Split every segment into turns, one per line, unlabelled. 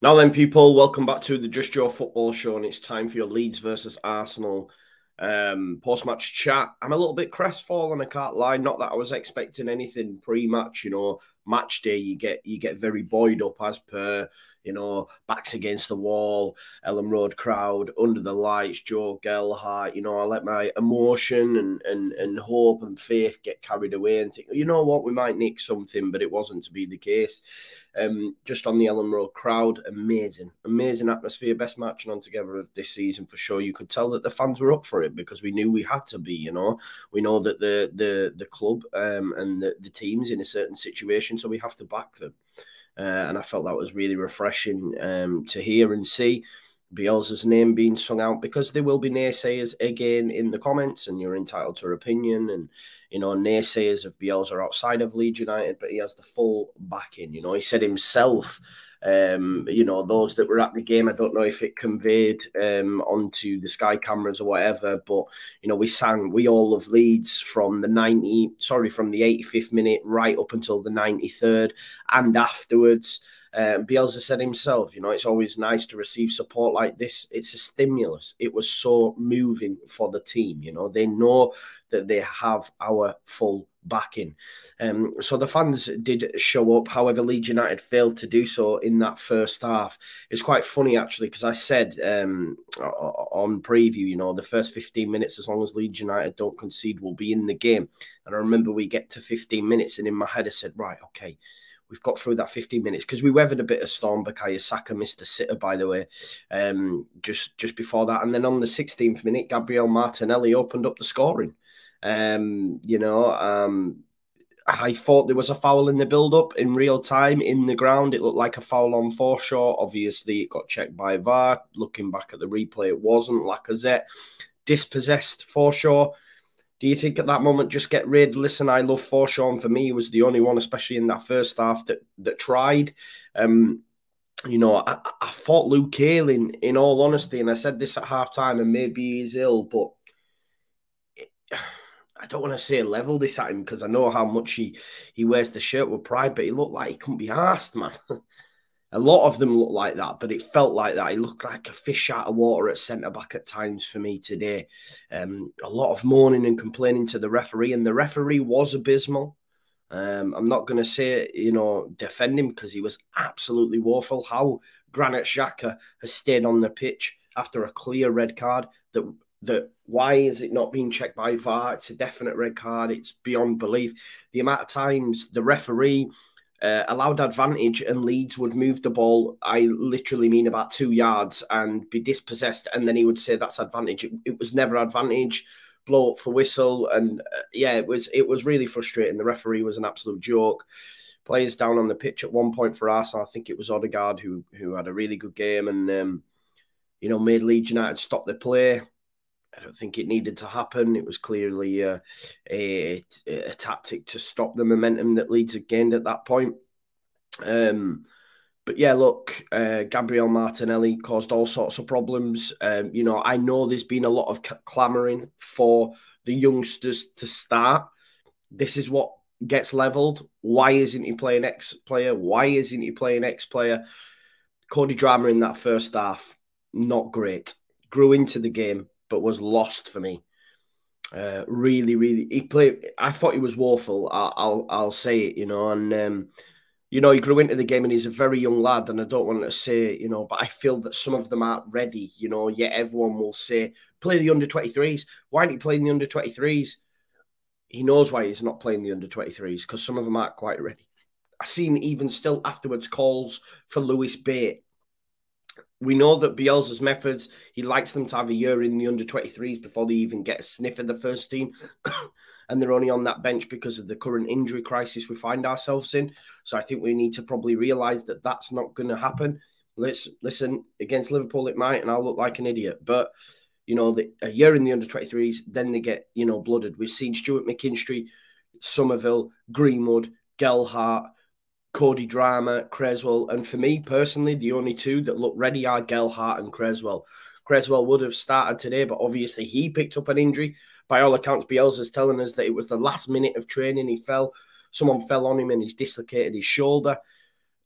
Now then, people, welcome back to the Just Joe Football Show, and it's time for your Leeds versus Arsenal post-match chat. I'm a little bit crestfallen, I can't lie. Not that I was expecting anything pre-match, match day. You get very buoyed up as per, backs against the wall, Ellen Road crowd, under the lights, Joe Gelhardt. I let my emotion and hope and faith get carried away and think, you know what, we might nick something, but it wasn't to be the case. Just on the Ellen Road crowd, amazing atmosphere, best matching on together of this season for sure. You could tell that the fans were up for it because we knew we had to be. We know that the club and the team's in a certain situation, so we have to back them. And I felt that was really refreshing to hear and see. Bielsa's name being sung out, because there will be naysayers again in the comments, and you're entitled to your opinion. And naysayers of Bielsa outside of Leeds United, but he has the full backing. He said himself, those that were at the game, I don't know if it conveyed onto the Sky cameras or whatever, but we sang "We All Love Leeds" from the 85th minute right up until the 93rd, and afterwards. Bielsa said himself, it's always nice to receive support like this. It's a stimulus. It was so moving for the team. They know that they have our full backing. So the fans did show up. However, Leeds United failed to do so in that first half. It's quite funny, actually, because I said on preview, the first 15 minutes, as long as Leeds United don't concede, will be in the game. And I remember we get to 15 minutes, and in my head I said, right, okay, we've got through that 15 minutes, because we weathered a bit of storm. Bukayo Saka missed a sitter, by the way, just before that. And then on the 16th minute, Gabriel Martinelli opened up the scoring. I thought there was a foul in the build-up in real time in the ground. It looked like a foul on Forshaw. Obviously, it got checked by VAR. Looking back at the replay, it wasn't. Lacazette dispossessed Forshaw. Do you think at that moment just get rid? Listen, I love Forshaw, and for me, he was the only one, especially in that first half, that tried. I thought Luke Hale, in all honesty, and I said this at halftime, and maybe he's ill, but I don't want to say level this at him, because I know how much he wears the shirt with pride, but he looked like he couldn't be arsed, man. A lot of them look like that, but it felt like that. He looked like a fish out of water at centre-back at times for me today. A lot of moaning and complaining to the referee, and the referee was abysmal. I'm not going to say, defend him, because he was absolutely woeful. How Granit Xhaka has stayed on the pitch after a clear red card, that why is it not being checked by VAR? It's a definite red card. It's beyond belief. The amount of times the referee allowed advantage and Leeds would move the ball, I literally mean about 2 yards, and be dispossessed, and then he would say that's advantage. It was never advantage. Blow up for whistle, and it was really frustrating. The referee was an absolute joke. Players down on the pitch at one point for Arsenal. I think it was Odegaard who had a really good game and made Leeds United stop the play. I don't think it needed to happen. It was clearly a tactic to stop the momentum that Leeds had gained at that point. But yeah, look, Gabriel Martinelli caused all sorts of problems. I know there's been a lot of clamouring for the youngsters to start. This is what gets levelled. Why isn't he playing X player? Why isn't he playing X player? Cody Drama in that first half, not great. Grew into the game, but was lost for me. Really, he played. I thought he was woeful. I'll say it, and he grew into the game, and he's a very young lad. And I don't want to say, but I feel that some of them aren't ready. Yet everyone will say, play the under-23s. Why aren't you playing the under-23s? He knows why he's not playing the under-23s, because some of them aren't quite ready. I've seen even still afterwards calls for Lewis Bate. We know that Bielsa's methods, he likes them to have a year in the under-23s before they even get a sniff of the first team. And they're only on that bench because of the current injury crisis we find ourselves in. So I think we need to probably realise that that's not going to happen. Listen, against Liverpool it might, and I'll look like an idiot. But, a year in the under-23s, then they get, blooded. We've seen Stuart McKinstry, Somerville, Greenwood, Gelhardt, Cody Drama, Creswell, and for me personally, the only two that look ready are Gelhardt and Creswell. Creswell would have started today, but obviously he picked up an injury. By all accounts, Bielsa's telling us that it was the last minute of training. Someone fell on him and he's dislocated his shoulder.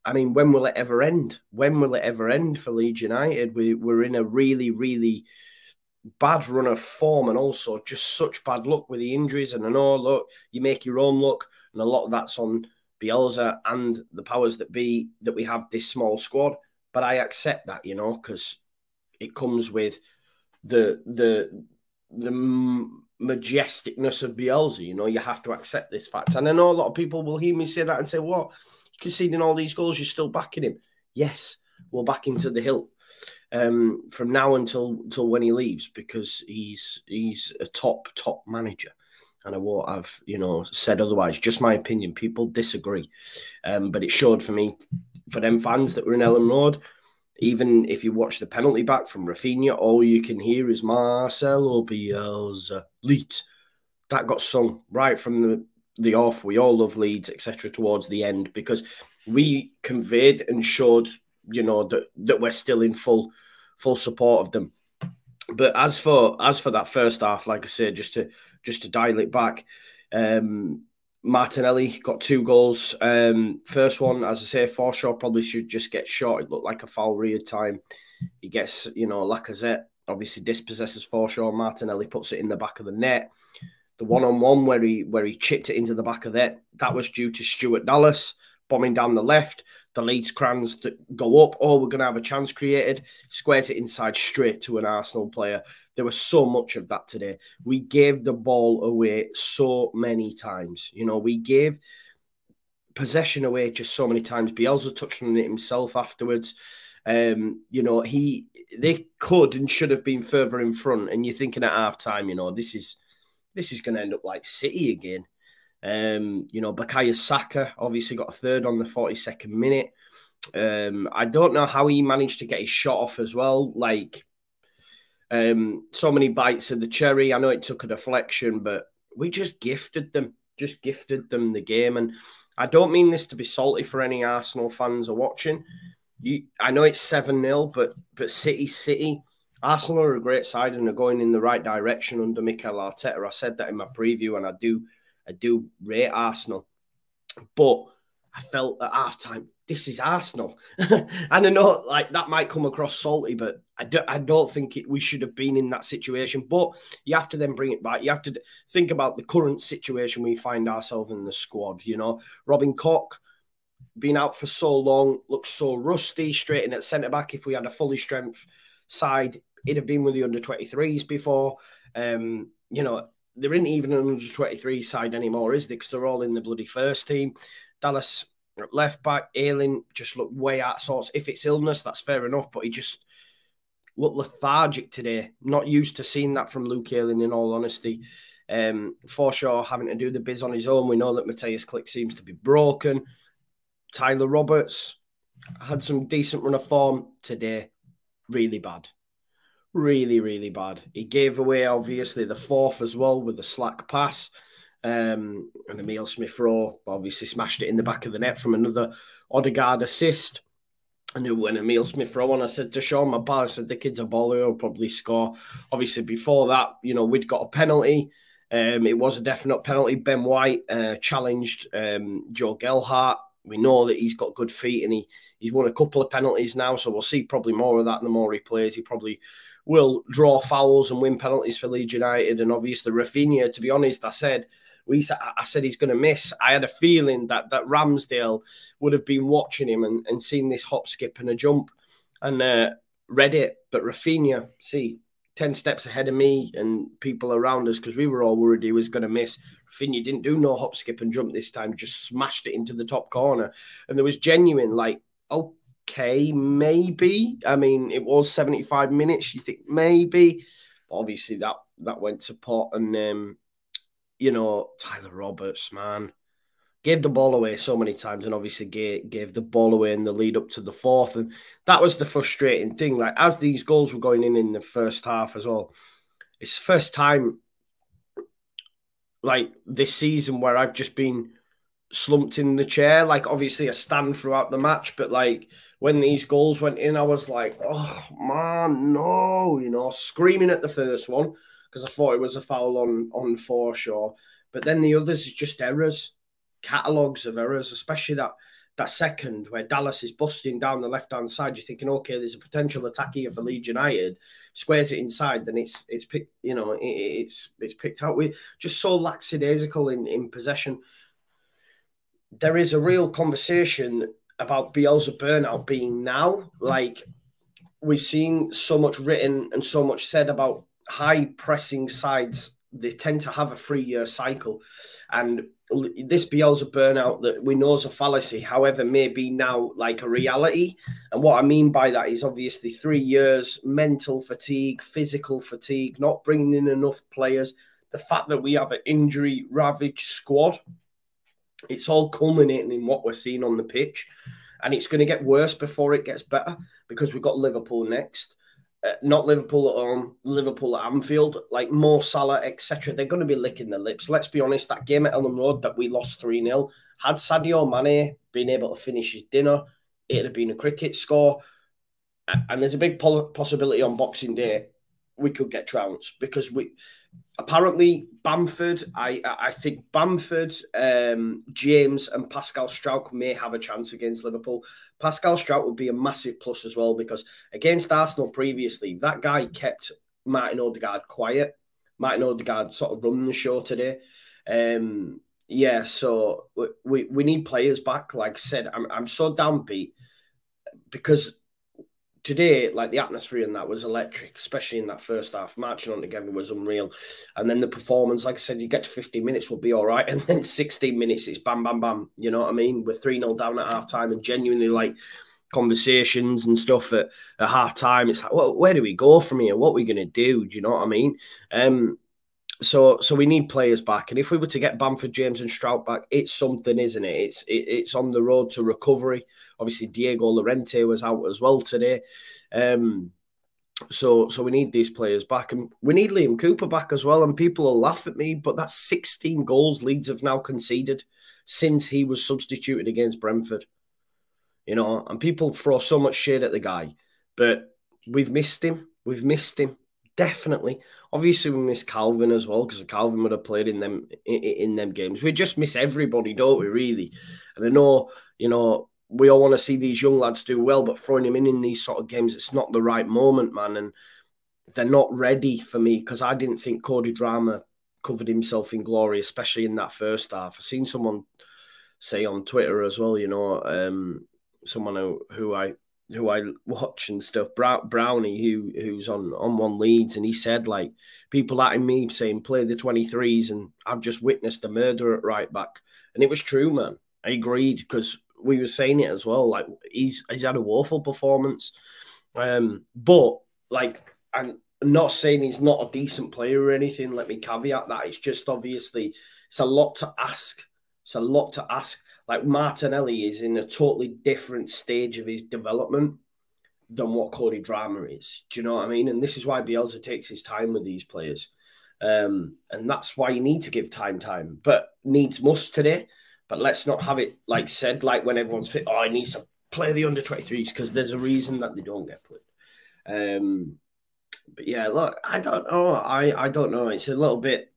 I mean, when will it ever end? When will it ever end for Leeds United? We're in a really, really bad run of form, and also just such bad luck with the injuries. And I know, look, you make your own luck, and a lot of that's on Bielsa and the powers that be that we have this small squad. But I accept that, you know, because it comes with the majesticness of Bielsa. You know, you have to accept this fact. And I know a lot of people will hear me say that and say, "What? Conceding all these goals, you're still backing him?" Yes, we'll back him to the hilt from now until when he leaves, because he's a top manager, and I won't have, you know, said otherwise. Just my opinion. People disagree, but it showed for me, for them fans that were in Ellen Road. Even if you watch the penalty back from Rafinha, all you can hear is Marcelo Bielsa, Leeds. That got sung right from the off. We all love Leeds, etc. towards the end, because we conveyed and showed, you know, that we're still in full support of them. But as for that first half, like I said, just to dial it back, Martinelli got 2 goals. First one, as I say, Forshaw probably should just get shot. It looked like a foul rear time. He gets, you know, Lacazette obviously dispossesses Forshaw. Martinelli puts it in the back of the net. The one-on-one where he chipped it into the back of that was due to Stuart Dallas bombing down the left. The Leeds crans that go up, oh, we're going to have a chance created, squares it inside straight to an Arsenal player. There was so much of that today. We gave the ball away so many times. You know, we gave possession away just so many times. Bielsa touched on it himself afterwards. You know, they could and should have been further in front. And you're thinking at half-time, you know, this is going to end up like City again. You know, Bukayo Saka obviously got a third on the 42nd minute. I don't know how he managed to get his shot off as well. Like, so many bites of the cherry. I know it took a deflection, but we just gifted them the game. And I don't mean this to be salty for any Arsenal fans are watching. I know it's 7-0, but City. Arsenal are a great side and are going in the right direction under Mikel Arteta. I said that in my preview, and I do rate Arsenal. But I felt at halftime, this is Arsenal. And I know like that might come across salty, but I don't think we should have been in that situation. But you have to then bring it back. You have to think about the current situation we find ourselves in the squad. You know, Robin Koch, been out for so long, looks so rusty, straight in at centre-back. If we had a fully strength side, he'd have been with the under-23s before. You know, there isn't even an under-23 side anymore, is there? Because they're all in the bloody first team. Dallas left back, Ayling just looked way out of sorts. If it's illness, that's fair enough, but he just looked lethargic today. Not used to seeing that from Luke Ayling, in all honesty. Forshaw having to do the biz on his own. We know that Mateus Klick seems to be broken. Tyler Roberts had some decent run of form today. Really bad. Really, really bad. He gave away, obviously, the fourth as well with the slack pass. And Emile Smith-Rowe obviously smashed it in the back of the net from another Odegaard assist. I knew when Emile Smith-Rowe, and I said to Sean, my pal, I said, the kid's a baller, he'll probably score. Obviously, before that, you know, we'd got a penalty. It was a definite penalty. Ben White challenged Joe Gelhardt. We know that he's got good feet, and he's won a couple of penalties now, so we'll see probably more of that the more he plays. He probably will draw fouls and win penalties for Leeds United. And obviously Rafinha, to be honest, I said he's going to miss. I had a feeling that Ramsdale would have been watching him and seen this hop, skip and a jump and read it. But Rafinha, 10 steps ahead of me and people around us, because we were all worried he was going to miss. Rafinha didn't do no hop, skip and jump this time, just smashed it into the top corner. And there was genuine, like, okay, maybe. I mean, it was 75 minutes. You think maybe. But obviously, that went to pot. And, you know, Tyler Roberts, man, gave the ball away so many times, and obviously gave the ball away in the lead up to the fourth. And that was the frustrating thing. Like, as these goals were going in the first half as well, it's the first time, like, this season where I've just been slumped in the chair. Like, obviously I stand throughout the match, but like when these goals went in, I was like, oh man, no, you know, screaming at the first one because I thought it was a foul on Forshaw. But then the others is just errors, catalogues of errors, especially that that second where Dallas is busting down the left-hand side, you're thinking, okay, there's a potential attack here for Leeds United. Squares it inside, then it's picked, you know, it's picked out. We just so lackadaisical in possession. There is a real conversation about Bielsa burnout being now. Like, we've seen so much written and so much said about high pressing sides. They tend to have a 3-year cycle, and this Bielsa burnout that we know is a fallacy, however, may be now like a reality. And what I mean by that is obviously 3 years, mental fatigue, physical fatigue, not bringing in enough players, the fact that we have an injury-ravaged squad. It's all culminating in what we're seeing on the pitch, and it's going to get worse before it gets better because we've got Liverpool next. Not Liverpool at home, Liverpool at Anfield, like Mo Salah, etc. They're going to be licking their lips. Let's be honest, that game at Ellen Road that we lost 3-0, had Sadio Mane been able to finish his dinner, it'd have been a cricket score. And there's a big possibility on Boxing Day we could get trounced because apparently Bamford, I think Bamford, James and Pascal Struijk may have a chance against Liverpool. Pascal Struijk would be a massive plus as well because against Arsenal previously, that guy kept Martin Odegaard quiet. Martin Odegaard sort of running the show today. Yeah, so we need players back. Like I said, I'm so downbeat because today, like the atmosphere in that was electric, especially in that first half. Marching on together was unreal. And then the performance, like I said, you get to 15 minutes, will be all right. And then 16 minutes, it's bam, bam, bam. You know what I mean? We're 3-0 down at half time and genuinely like conversations and stuff at half time. It's like, well, where do we go from here? What are we going to do? Do you know what I mean? So we need players back. And if we were to get Bamford, James and Struijk back, it's something, isn't it? It's on the road to recovery. Obviously, Diego Llorente was out as well today. So we need these players back. And we need Liam Cooper back as well. And people will laugh at me, but that's 16 goals Leeds have now conceded since he was substituted against Brentford. You know, and people throw so much shade at the guy. But we've missed him. We've missed him. Definitely. Obviously, we miss Calvin as well because Calvin would have played in them games. We just miss everybody, don't we, really? And I know, you know, we all want to see these young lads do well, but throwing him in these sort of games, it's not the right moment, man. And they're not ready for me because I didn't think Cody Drama covered himself in glory, especially in that first half. I've seen someone say on Twitter as well, you know, someone who I watch and stuff, Brownie, who's on One Leeds, and he said, like, people at me saying play the 23s, and I've just witnessed a murder at right back. And it was true, man. I agreed because we were saying it as well. Like, he's had a woeful performance. But, like, I'm not saying he's not a decent player or anything. Let me caveat that. It's just obviously, it's a lot to ask. It's a lot to ask. Like, Martinelli is in a totally different stage of his development than what Cody Drama is. Do you know what I mean? And this is why Bielsa takes his time with these players. And that's why you need to give time. But needs must today. But let's not have it, like said, like when everyone's fit, oh, he needs to play the under-23s because there's a reason that they don't get played. But yeah, look, I don't know. I don't know. It's a little bit,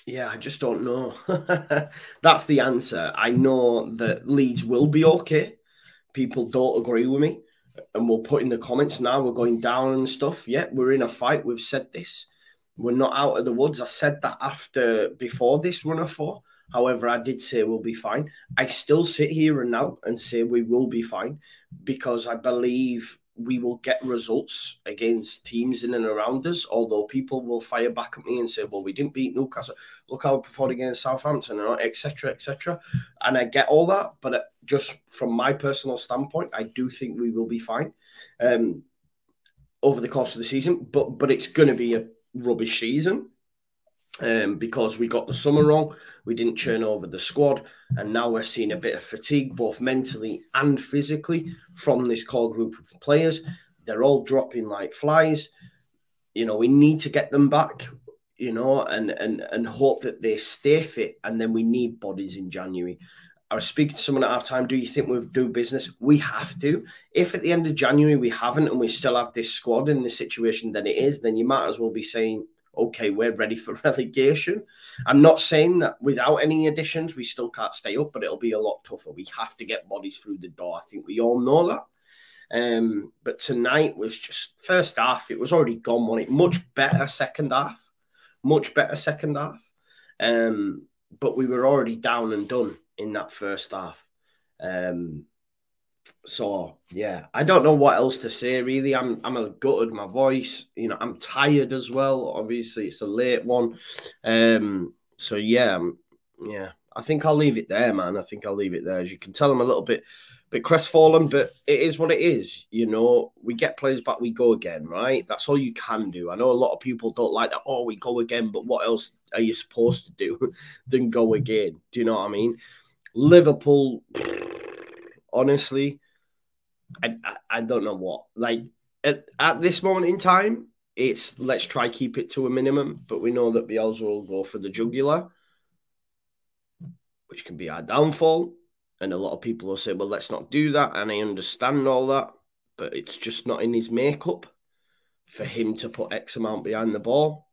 yeah, I just don't know. That's the answer. I know that Leeds will be okay. People don't agree with me. And we'll put in the comments now, we're going down and stuff. Yeah, we're in a fight. We've said this. We're not out of the woods. I said that before this run of 4. However, I did say we'll be fine. I still sit here and now and say we will be fine because I believe we will get results against teams in and around us, although people will fire back at me and say, well, we didn't beat Newcastle. Look how we performed against Southampton, etc., etc. And I get all that, but just from my personal standpoint, I do think we will be fine over the course of the season. But it's going to be a rubbish season. Because we got the summer wrong, we didn't churn over the squad, and now we're seeing a bit of fatigue, both mentally and physically, from this core group of players. They're all dropping like flies. You know, we need to get them back, you know, and hope that they stay fit, and then we need bodies in January. I was speaking to someone at half time, do you think we'll do business? We have to. If at the end of January we haven't and we still have this squad in this situation, then you might as well be saying, okay, we're ready for relegation. I'm not saying that without any additions, we still can't stay up, but it'll be a lot tougher. We have to get bodies through the door. I think we all know that. But tonight was just first half. It was already gone, wasn't it? Much better second half. Much better second half. But we were already down and done in that first half. So yeah, I don't know what else to say really. I'm a gutted, my voice, you know, I'm tired as well. Obviously, it's a late one. So yeah, I think I'll leave it there, man. I think I'll leave it there. As you can tell, I'm a little bit crestfallen, but it is what it is. You know, we get players back, we go again, right? That's all you can do. I know a lot of people don't like that. Oh, we go again, but what else are you supposed to do than go again? Do you know what I mean? Liverpool, honestly, I don't know what. Like, at this moment in time, it's let's try keep it to a minimum, but we know that Bielsa will go for the jugular, which can be our downfall. And a lot of people will say, well, let's not do that. And I understand all that, but it's just not in his makeup for him to put X amount behind the ball.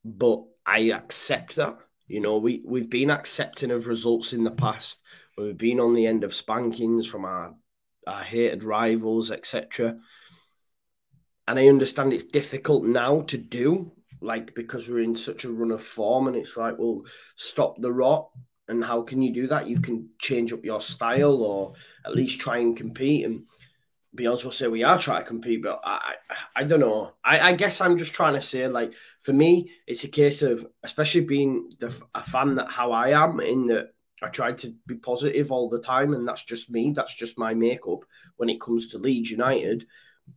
But I accept that. You know, we've been accepting of results in the past. We've been on the end of spankings from our hated rivals, etc. And I understand it's difficult now to do, like, because we're in such a run of form, and it's like, well, stop the rot. And how can you do that? You can change up your style or at least try and compete. And Bielsa will say we are trying to compete, but I don't know. I guess I'm just trying to say, like, for me, it's a case of, especially being a fan that how I am, in that I try to be positive all the time, and that's just me. That's just my makeup when it comes to Leeds United.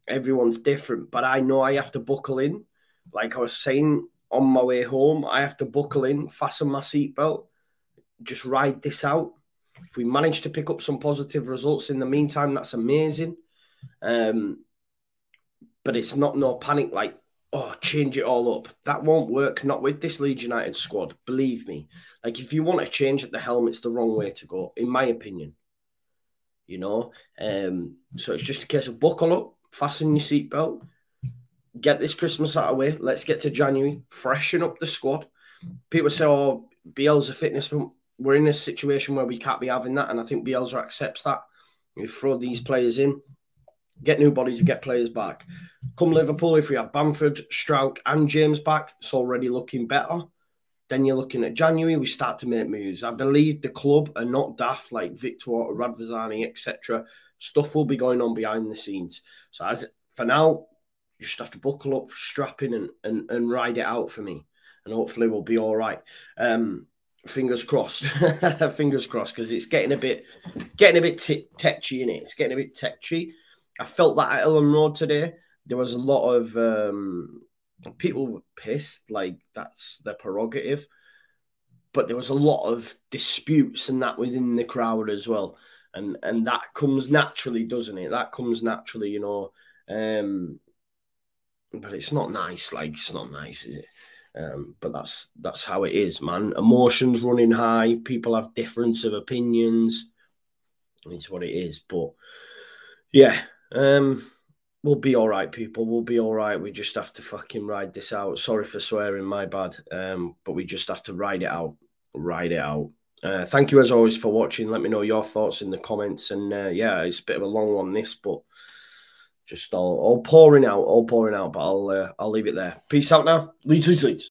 Everyone's different, but I know I have to buckle in. Like I was saying on my way home, I have to buckle in, fasten my seatbelt, just ride this out. If we manage to pick up some positive results in the meantime, that's amazing. But it's not no panic, like, oh, change it all up. That won't work, not with this Leeds United squad, believe me. Like, if you want to change at the helm, it's the wrong way to go, in my opinion. You know? So it's just a case of buckle up, fasten your seatbelt, get this Christmas out of the way, let's get to January, freshen up the squad. People say, oh, Bielsa fitness, we're in a situation where we can't be having that, and I think Bielsa accepts that. You throw these players in, get new bodies, get players back. Come Liverpool, if we have Bamford, Strauch and James back, it's already looking better. Then you're looking at January, we start to make moves. I believe the club are not daft, like Victor, Radvazani, etc. Stuff will be going on behind the scenes. So as for now, you just have to buckle up, strap in and ride it out for me. And hopefully we'll be all right. Fingers crossed. Fingers crossed, because it's getting a bit tetchy, in it. It's getting a bit tetchy. I felt that at Ellen Road today. There was a lot of people were pissed, like that's their prerogative. But there was a lot of disputes and that within the crowd as well. And that comes naturally, doesn't it? That comes naturally, you know. But it's not nice, like, it's not nice, is it? But that's how it is, man. Emotions running high. People have difference of opinions. It's what it is. But yeah, we'll be all right, people. We'll be all right. We just have to fucking ride this out. Sorry for swearing, my bad. But we just have to ride it out. Ride it out. Thank you as always for watching. Let me know your thoughts in the comments. And yeah, it's a bit of a long one, this, but just all pouring out, but I'll leave it there. Peace out now. Leeds, Leeds, Leeds.